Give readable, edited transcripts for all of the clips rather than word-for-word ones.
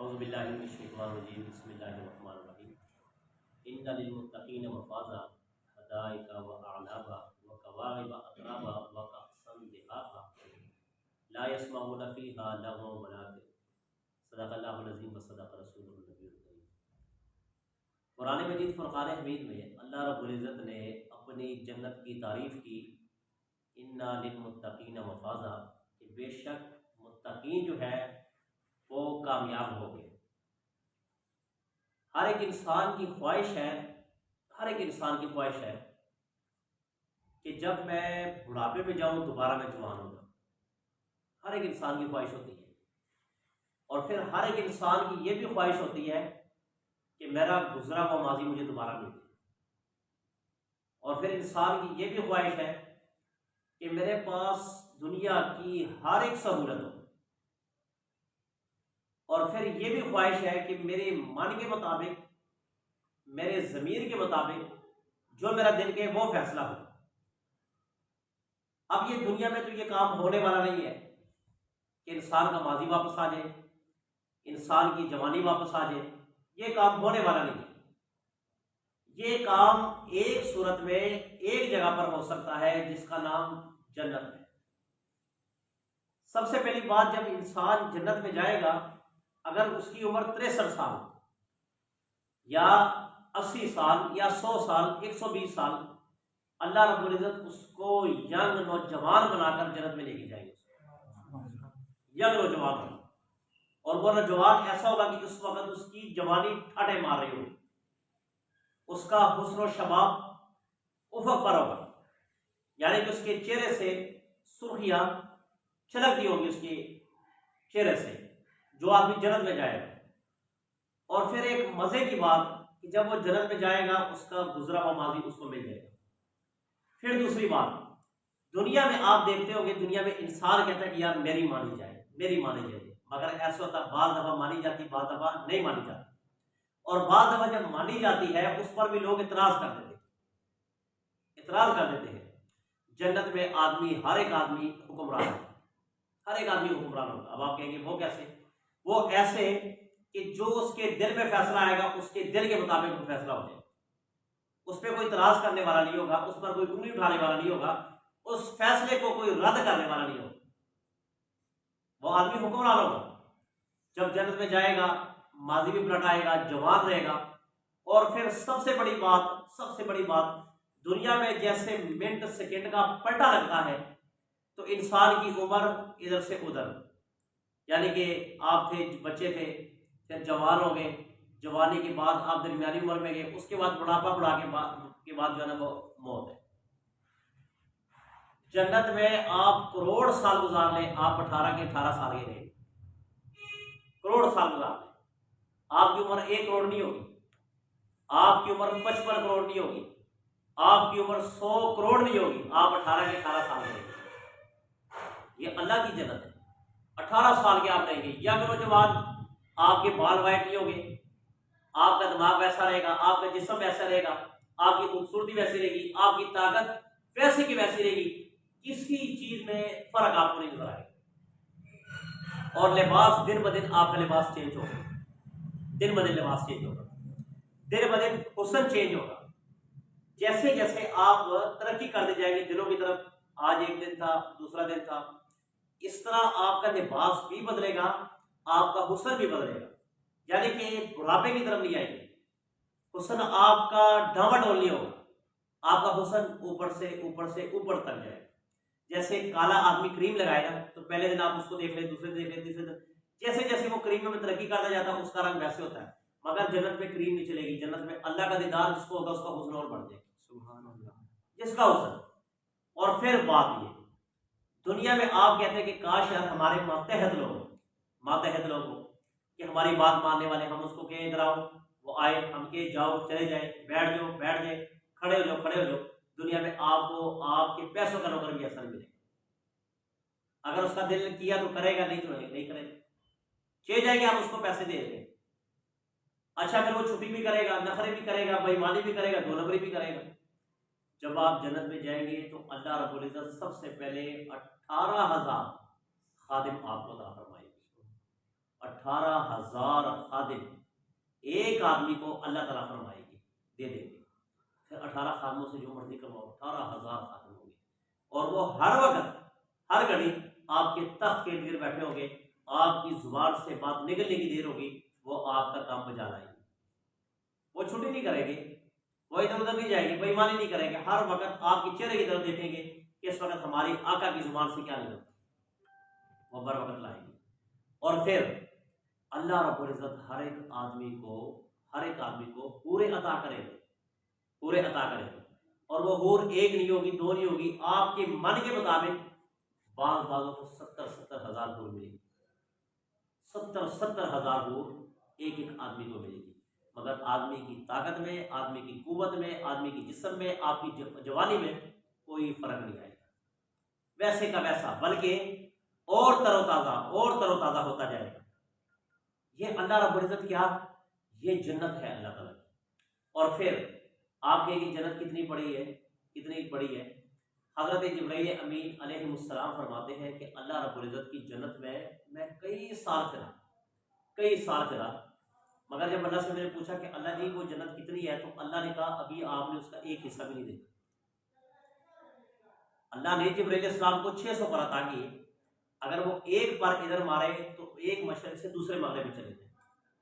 اعوذ باللہ من الشیطان الرجیم بسم اللہ الرحمن الرحیم ان للمتقین مفازا حدائق و اعنابا و کواعب اترابا و کأسا دہاقا لا يسمعون فیہا لغوا ولا تأثیما صدق اللہ العظیم و صدق رسول النبی الکریم۔ قرآن مجید فرقان حمید میں اللہ رب العزت نے اپنی جنت کی تعریف کی، ان للمتقین مفازا، کہ بے شک متقین جو ہے وہ کامیاب ہو گئے۔ ہر ایک انسان کی خواہش ہے کہ جب میں بڑھاپے میں جاؤں دوبارہ میں جوان ہو جاؤں۔ ہر ایک انسان کی خواہش ہوتی ہے، اور پھر ہر ایک انسان کی یہ بھی خواہش ہوتی ہے کہ میرا گزرا ہوا ماضی مجھے دوبارہ مل جائے، اور پھر انسان کی یہ بھی خواہش ہے کہ میرے پاس دنیا کی ہر ایک سہولت ہو، اور پھر یہ بھی خواہش ہے کہ میرے من کے مطابق، میرے ضمیر کے مطابق جو میرا دل کے وہ فیصلہ ہو۔ اب یہ دنیا میں تو یہ کام ہونے والا نہیں ہے کہ انسان کا ماضی واپس آ جائے، انسان کی جوانی واپس آ جائے، یہ کام ہونے والا نہیں ہے۔ یہ کام ایک صورت میں ایک جگہ پر ہو سکتا ہے جس کا نام جنت ہے۔ سب سے پہلی بات، جب انسان جنت میں جائے گا، اگر اس کی عمر 63 سال یا 80 سال یا 100 سال 120 سال، اللہ رب العزت اس کو ینگ نوجوان بنا کر جنت میں لے کے جائیں گے۔ ینگ نوجوان ہوگا، اور وہ نوجوان ایسا ہوگا کہ اس وقت اس کی جوانی ٹھاٹے مار رہی ہوگی، اس کا حسن و شباب افق پر ہوگا، یعنی کہ اس کے چہرے سے سرخیاں چھلکتی ہوگی اس کے چہرے سے، جو آدمی جنت میں جائے گا۔ اور پھر ایک مزے کی بات کہ جب وہ جنت میں جائے گا اس کا گزرا ہوا ماضی اس کو مل جائے گا۔ پھر دوسری بات، دنیا میں آپ دیکھتے ہوں گے، دنیا میں انسان کہتا ہے کہ یار میری مانی جائے، میری مانی جائے، مگر ایسا ہوتا ہے بعض دفعہ مانی جاتی، بعض دفعہ نہیں مانی جاتی، اور بعض دفعہ جب مانی جاتی ہے اس پر بھی لوگ اعتراض کر دیتے ہیں۔ جنت میں آدمی، ہر ایک آدمی حکمران ہے، ہر ایک آدمی حکمران ہوگا۔ اب آپ کہیں گے وہ کیسے؟ وہ ایسے کہ جو اس کے دل میں فیصلہ آئے گا اس کے دل کے مطابق وہ فیصلہ ہو جائے گا، اس پہ کوئی اعتراض کرنے والا نہیں ہوگا، اس پر کوئی انگلی اٹھانے والا نہیں ہوگا، اس فیصلے کو کوئی رد کرنے والا نہیں ہوگا، وہ آدمی حکمران ہوگا۔ جب جنت میں جائے گا ماضی بھی پلٹائے گا، جوان رہے گا۔ اور پھر سب سے بڑی بات دنیا میں جیسے منٹ سیکنڈ کا پلٹا لگتا ہے، تو انسان کی عمر ادھر سے ادھر، یعنی کہ آپ تھے، بچے تھے، پھر جوان ہو گئے، جوانی کے بعد آپ درمیانی عمر میں گئے، اس کے بعد بڑھاپا، کے بعد جو ہے نا وہ موت ہے۔ جنت میں آپ کروڑ سال گزار لیں، آپ 18 کے 18 سال کے رہیں، کروڑ سال گزار لیں، آپ کی عمر 1 کروڑ نہیں ہوگی، آپ کی عمر 55 کروڑ نہیں ہوگی، آپ کی عمر 100 کروڑ نہیں ہوگی، آپ 18 کے 18 سال کے رہیں گے۔ یہ اللہ کی جنت ہے۔ 18 سال کے آپ رہیں گے، یا نوجوان، آپ کے بال وائٹ نہیں ہوگے، آپ کا دماغ ویسا رہے گا، آپ کا جسم ویسا رہے گا، آپ کی خوبصورتی ویسی رہے گی، آپ کی طاقت ویسے کی ویسی رہے گی، کسی چیز میں فرق آپ کو نہیں نظر آئے گا۔ اور لباس دن بدن آپ کا لباس چینج ہوگا، دن بدن لباس چینج ہوگا، دن بدن حسن چینج ہوگا۔ جیسے جیسے آپ ترقی کرتے جائیں گے دنوں کی طرف، آج ایک دن تھا، دوسرا دن تھا، اس طرح آپ کا لباس بھی بدلے گا، آپ کا حسن بھی بدلے گا، یعنی کہ بڑھاپے کی طرف نہیں آئے گی، حسن آپ کا ڈاواڈول نہیں ہوگا، آپ کا حسن اوپر سے اوپر تک جائے گا۔ جیسے کالا آدمی کریم لگائے گا تو پہلے دن آپ اس کو دیکھ لیں، دوسرے دن دیکھ لیں، تیسرے دن، جیسے جیسے وہ کریم میں ترقی کرتا جاتا ہے اس کا رنگ ویسے ہوتا ہے۔ مگر جنت میں کریم نہیں چلے گی، جنت میں اللہ کا دیدار جس کو ہوگا اس کا حسن اور بڑھ جائے گا، سبحان اللہ، جس کا حسن۔ اور پھر بات یہ، دنیا میں آپ کہتے ہیں کہ کاش یار ہمارے ماتحت لوگ ہو کہ ہماری بات ماننے والے، ہم اس کو کہیں ادھر آؤ، وہ آئے، ہم کہیں جاؤ چلے جائیں، بیٹھ جائے، کھڑے ہو جاؤ۔ دنیا میں آپ کو آپ کے پیسوں کا نوکر بھی ایسا نہیں ملے گا۔ اگر اس کا دل کیا تو کرے گا، نہیں تو نہیں کرے گا، چلے جائیں گے، آپ اس کو پیسے دے دیں۔ اچھا پھر وہ چھپی بھی کرے گا، نخرے بھی کرے گا، بےایمانی بھی کرے گا، 2 نمبری بھی کرے گا۔ جب آپ جنت میں جائیں گے تو اللہ رب العزت سب سے پہلے 18,000 خادم آپ کو عطا فرمائے گی، 18,000 خادم ایک آدمی کو اللہ تعالیٰ فرمائے گی دے دیں گے، پھر 18 خادموں سے جو مرضی کرواؤ، 18,000 خادم ہوں گے، اور وہ ہر وقت ہر گھڑی آپ کے تخت کے ارد بیٹھے ہوں گے، آپ کی زبان سے بات نکلنے کی دیر ہوگی، وہ آپ کا کام بجا لائیں گے، وہ چھٹی نہیں کریں گے، وہ ادھر ادھر نہیں جائیں گے، بےایمانی نہیں کریں گے، ہر وقت آپ کے چہرے کی طرف دیکھیں گے کہ اس وقت ہماری آقا کی زبان سے کیا نکلتا ہے، وہ بر وقت لائیں گے۔ اور پھر اللہ رب العزت ہر ایک آدمی کو پورے عطا کریں گے، پورے عطا کریں گے، اور وہ حور ایک نہیں ہوگی، دو نہیں ہوگی، آپ کے من کے مطابق بعضوں کو 70,000 حور ملے گی، 70,000 حور ایک آدمی کو ملے گی، مگر آدمی کی طاقت میں، آدمی کی قوت میں، آدمی کی جسم میں، آپ کی جوانی میں کوئی فرق نہیں آئے گا، ویسے کا ویسا، بلکہ اور تر و تازہ ہوتا جائے گا۔ یہ اللہ رب العزت کیا، یہ جنت ہے اللہ تعالیٰ کی۔ اور پھر آپ کے جنت کتنی بڑی ہے، حضرت جبرائیل امین علیہ السلام فرماتے ہیں کہ اللہ رب العزت کی جنت میں کئی سال پھرا، مگر جب اللہ سے میں نے پوچھا کہ اللہ جی وہ جنت کتنی ہے، تو اللہ نے کہا ابھی آپ نے اس کا ایک حصہ بھی نہیں دیکھا۔ اللہ نے جبرائیل السلام کو 600 پر عطا کیے، اگر وہ ایک پر ادھر مارے تو ایک مشرق سے دوسرے مغرب میں چلے جائیں،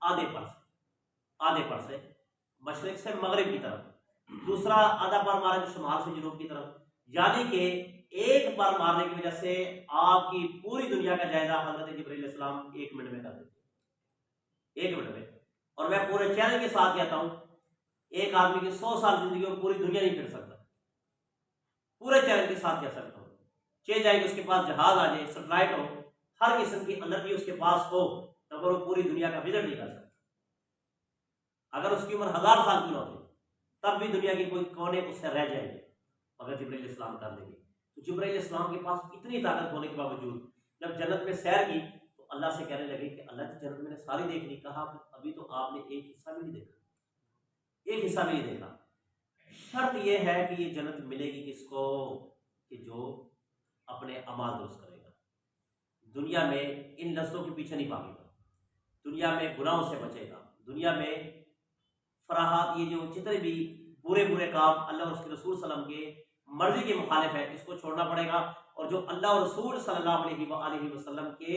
آدھے پر سے مشرق سے مغرب کی طرف، دوسرا آدھا پر مارے تو شمال سے جنوب کی طرف، یعنی کہ ایک پر مارنے کی وجہ سے آپ کی پوری دنیا کا جائزہ حضرت جبرائیل السلام 1 منٹ میں کر دیتے، 1 منٹ میں۔ اور میں پورے چیلنج کے ساتھ کہتا ہوں ایک آدمی کی 100 سال زندگی میں پوری دنیا نہیں پھر سکتا، پورے چیلنج کے ساتھ کہہ سکتا ہوں، چاہے اس کے پاس جہاز آ جائے، سیٹلائٹ ہو، ہر قسم کی انرجی اس کے پاس ہو، اگر وہ پوری دنیا کا وزٹ نہیں کر سکتا، اگر اس کی عمر 1000 سال کی نہ ہو تب بھی دنیا کی کوئی کونے اس سے رہ جائیں گے، مگر جبرائیل السلام کر دیں گے۔ تو جبرائیل السلام کے پاس اتنی طاقت ہونے کے باوجود جب جنت میں سیر کی تو اللہ سے کہنے لگے کہ اللہ کی جنت میں نے ساری دیکھ لی، کہا ابھی تو آپ نے ایک حصہ بھی نہیں دیکھا، شرط یہ ہے کہ یہ جنت ملے گی کس کو، کہ جو اپنے اعمال درست کرے گا، دنیا میں ان لذتوں کے پیچھے نہیں بھاگے گا، دنیا میں گناہوں سے بچے گا، دنیا میں فراہات، یہ جو جتنے بھی برے کام اللہ اور اس کے رسول صلی اللہ علیہ وسلم کے مرضی کے مخالف ہے، اس کو چھوڑنا پڑے گا، اور جو اللہ اور رسول صلی اللہ علیہ وسلم کے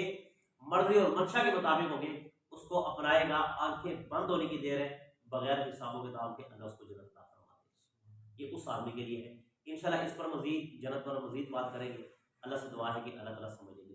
مرضی اور منشا کے مطابق ہوں گے اس کو اپنائے گا، آنکھیں بند ہونے کی دیر ہے، بغیر حساب و کتاب کے اللہ اس کو جنت عطا فرما دے، یہ اس آدمی کے لیے ہے۔ انشاءاللہ اس پر مزید جنت پر مزید بات کریں گے، اللہ سے دعا ہے کہ اللہ تعالیٰ سمجھے گی۔